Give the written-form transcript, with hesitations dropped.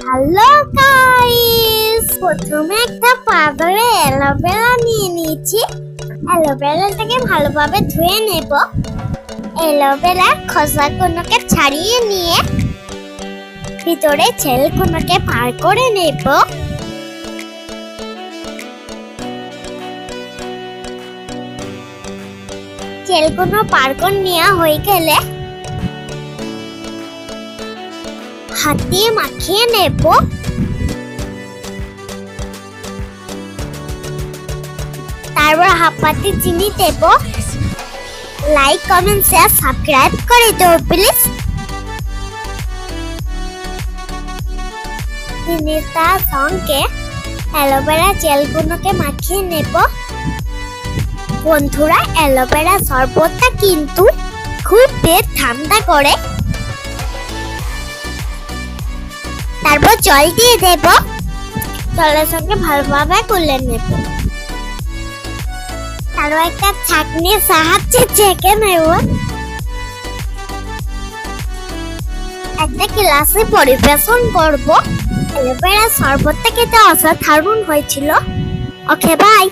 Hello guys, প্রথমে একটা পাত্রে অ্যালোভেরা নিয়ে নিয়েছি। অ্যালোভেরাটাকে ভালোভাবে ধুয়ে নেব। অ্যালোভেরার খোসাগুলোকে ছাড়িয়ে নিয়ে ভিতরে ছেলগুলোকে বার করে নেব। ছেলগুলো বার করে নেওয়া হয়ে গেলে হাত দিয়ে মাখিয়ে নেব। তারপর হাফ বাটি চিনি দেব। লাইক, কমেন্ট, শেয়ার, সাবস্ক্রাইব করে দেব প্লিজ। চিনিটার সঙ্গে অ্যালোভেরা জেলগুলোকে মাখিয়ে নেব। বন্ধুরা, অ্যালোভেরা শরবতটা কিন্তু খুব পেট ঠান্ডা করে। তারপর জল দিয়ে দেব। জলের সঙ্গে ভালোভাবে গুলে নেব। তারপর একটা ছাঁকনির সাহায্যে ছেঁকে নেব। একটা গ্লাসে পরিবেশন করব। অ্যালোভেরা শরবতটা খেতে অসাধারণ হয়েছিল। ওকে, বাই।